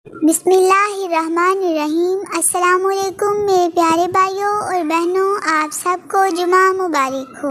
बिस्मिल्लाहिर्रहमानिर्रहीम। अस्सलाम वालेकुम मेरे प्यारे भाइयों और बहनों, आप सबको जुमा मुबारक हो।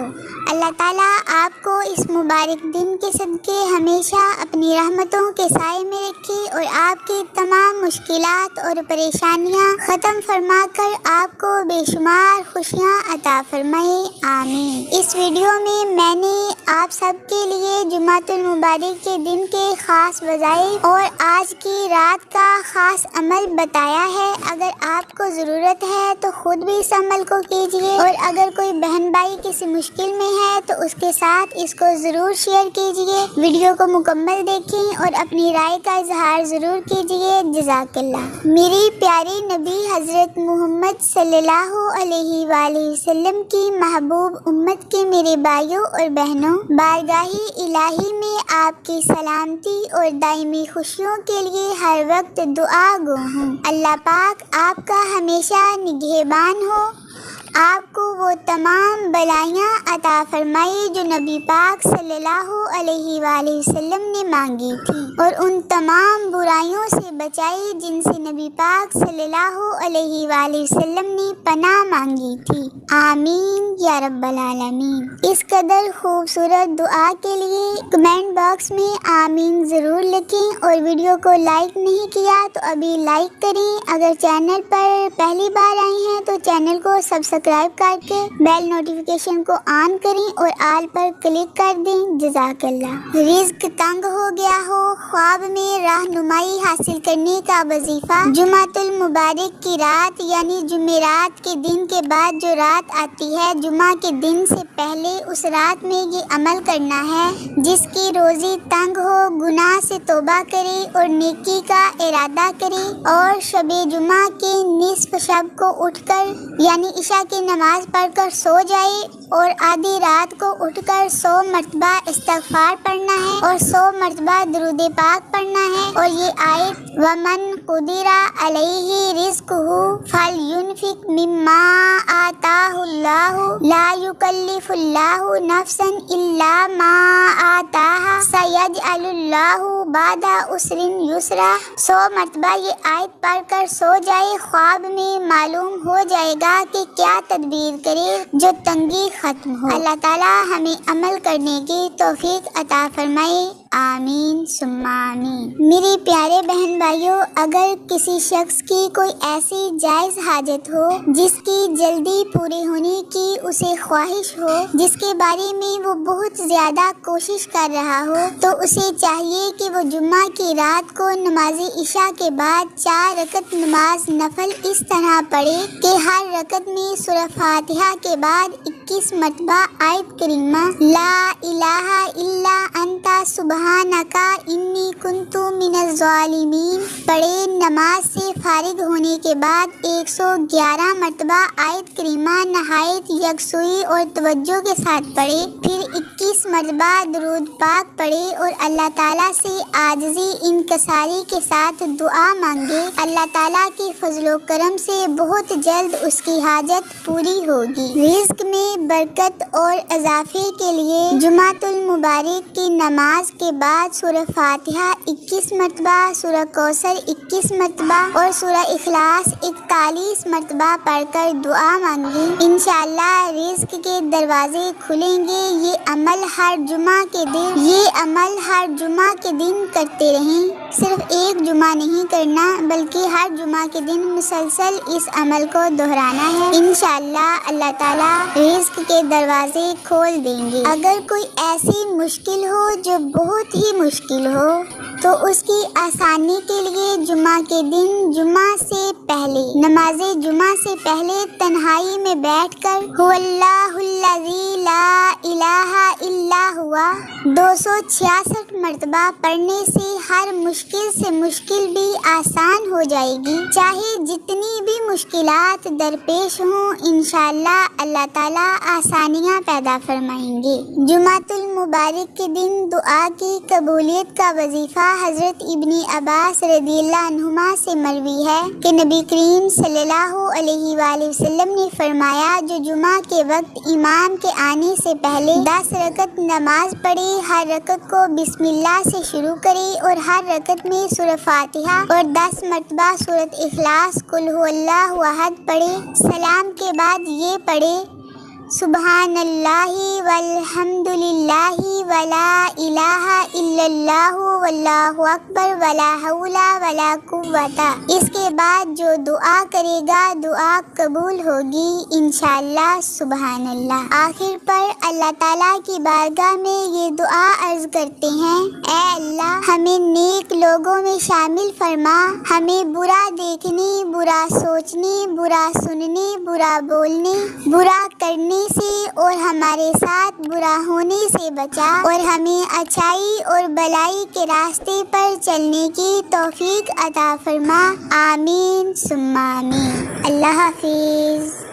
अल्लाह ताला आपको इस मुबारक दिन के सदके हमेशा अपनी रहमतों के साए में रखे और आपकी तमाम मुश्किलात और परेशानियां ख़त्म फरमा कर आपको बेशुमार खुशियां अता फरमाए, आमीन। इस वीडियो में मैंने आप सबके लिए जुमातुल मुबारक के दिन के ख़ास वज़ाइफ और आज की रात का खास अमल बताया है। अगर आपको ज़रूरत है तो खुद भी इस अमल को कीजिए और अगर कोई बहन भाई किसी मुश्किल में है तो उसके साथ इसको ज़रूर शेयर कीजिए। वीडियो को मुकम्मल देखें और अपनी राय का इजहार ज़रूर कीजिए। जज़ाकल्लाह। मेरी प्यारी नबी हज़रत मोहम्मद सल्लल्लाहु अलैहि वसल्लम की महबूब उम्मत के मेरे भाइयों और बहनों, बारगाही इलाही में आपकी सलामती और दायमी खुशियों के लिए हर वक्त दुआ गो हूँ। अल्लाह पाक आपका हमेशा निगहबान हो, आपको वो तमाम बलाइयाँ अता फरमाए जो नबी पाक सल्लल्लाहु अलैहि वसल्लम ने मांगी थी और उन तमाम बुराइयों से बचाए जिनसे नबी पाक सल्लल्लाहु अलैहि वसल्लम ने पनाह मांगी थी, आमीन या रब्बल आलमीन। इस कदर खूबसूरत दुआ के लिए कमेंट बॉक्स में आमीन ज़रूर लिखें और वीडियो को लाइक नहीं किया तो अभी लाइक करें। अगर चैनल पर पहली बार आए हैं तो चैनल को सब्सक्राइब करके बेल नोटिफिकेशन को ऑन करें और आल पर क्लिक कर दें। जज़ाकल्लाह। रिज़्क तंग हो गया हो, ख्वाब में रहनुमाई हासिल करने का वजीफा जुमातुल मुबारक की रात यानी जुमेरात के दिन के बाद जो रात आती है, जुमा के दिन से पहले उस रात में ये अमल करना है। जिसकी रोजी तंग हो गुनाह से तौबा करे और नेकी का इरादा करे और शबे जुमा के निस्फ शब को उठकर यानी इशा की नमाज पढ़कर सो जाए और आधी रात को उठकर 100 मरतबा इस्तगफार पढ़ना है और 100 मरतबा दुरूद पाक पढ़ना है। और ये आयत वमन कुदिरा अलैहि रिज़्कुहु फलयुनफिक मिम्मा आताहुल्लाहु ला युकल्लिफुल्लाहु नफ्सन इल्ला मा आताहा सयजअलुल्लाहु बादा उसरिन युसरा। 100 मरतबा ये आयत पढ़कर सो जाए, ख्वाब में मालूम हो जाएगा कि क्या तदबीर करे जो तंगी खत्म हो। अल्लाह ताला हमें अमल करने की तौफीक अता फरमाए, आमीन सुम्मा आमीन। मेरे प्यारे बहन भाइयों, अगर किसी शख्स की कोई ऐसी जायज़ हाजत हो जिसकी जल्दी पूरी होने की उसे ख्वाहिश हो, जिसके बारे में वो बहुत ज़्यादा कोशिश कर रहा हो, तो उसे चाहिए कि वो जुम्मा की रात को नमाज़े इशा के बाद 4 रकत नमाज नफल इस तरह पढ़े कि हर रकत में सूरह फातिहा के बाद 21 मरतबा आयत करीमा ला इलाहा इल्ला अंता सुबहानका इन्नी कुन्तु मिनज़ ज़ालिमीन पढ़े। नमाज से फारिग होने के बाद 111 मरतबा आयत करीमा नहायत यकसुई और तवज्जो के साथ पढ़े। फिर 21 मरतबा दुरूद पाक पढ़े और अल्लाह ताला से आजिज़ी इनकसारी के साथ दुआ मांगे। अल्लाह ताला के फजलो करम से बहुत जल्द उसकी हाजत पूरी होगी। रिज़्क में बरकत और इजाफे के लिए जुमातुल मुबारक की नमाज के बाद सूरह फातिहा 21 मरतबा, सूरह कौसर 21 मरतबा और सूरह इखलास 41 मरतबा पढ़कर दुआ मांगी। इंशाअल्लाह रिज़्क के दरवाजे खुलेंगे। ये अमल हर जुमा के दिन करते रहें। सिर्फ एक जुमा नहीं करना बल्कि हर जुमा के दिन मुसलसल इस अमल को दोहराना है। इंशाअल्लाह अल्लाह ताला रिज़्क के दरवाजे खोल देंगे। अगर कोई ऐसी मुश्किल हो जो बहुत ही मुश्किल हो तो उसकी आसानी के लिए जुमा के दिन जुमा से पहले नमाज़े जुमा से पहले तन्हाई में बैठकर हुवल्लाहुल्लज़ी ला इलाहा इल्ला हुआ 266 मरतबा पढ़ने से हर मुश्किल से मुश्किल भी आसान हो जाएगी। चाहे जितनी भी मुश्किलात दरपेश हों, इंशाअल्लाह अल्लाह ताला आसानियाँ पैदा फरमाएंगे। जुमातुल मुबारक के दिन दुआ की कबूलियत का वजीफा मरतबा हज़रत इब्न अब्बास रज़ियल्लाहु अन्हुमा से मरवी है कि नबी करीम सल्लल्लाहु अलैहि वसल्लम ने फरमाया, जो जुमा के वक्त इमाम के आने से पहले 10 रकत नमाज पढ़े, हर रकत को बिस्मिल्लाह से शुरू करे और हर रकत में सूरह फातिहा और 10 मरतबा सूरत इखलास, कुल हुवल्लाहु अहद पढ़े। सलाम के बाद ये पढ़े, सुबहानल्लाहि वल्हम्दुलिल्लाहि वला इलाहा इल्लल्लाहु वल्लाहु अकबर वला हौला वला कुव्वता। इसके बाद जो दुआ करेगा दुआ कबूल होगी इंशाअल्लाह। सुबहानल्लाह। आखिर पर अल्लाह ताला की बारगाह में ये दुआ अर्ज करते हैं, ऐ अल्लाह हमें नेक लोगों में शामिल फरमा, हमें बुरा देखने, बुरा सोचने, बुरा सुनने, बुरा बोलने, बुरा करने से और हमारे साथ बुरा होने से बचा और हमें अच्छाई और भलाई के रास्ते पर चलने की तौफीक अता फरमा। आमीन सुम्मा आमीन। अल्लाह हाफिज़।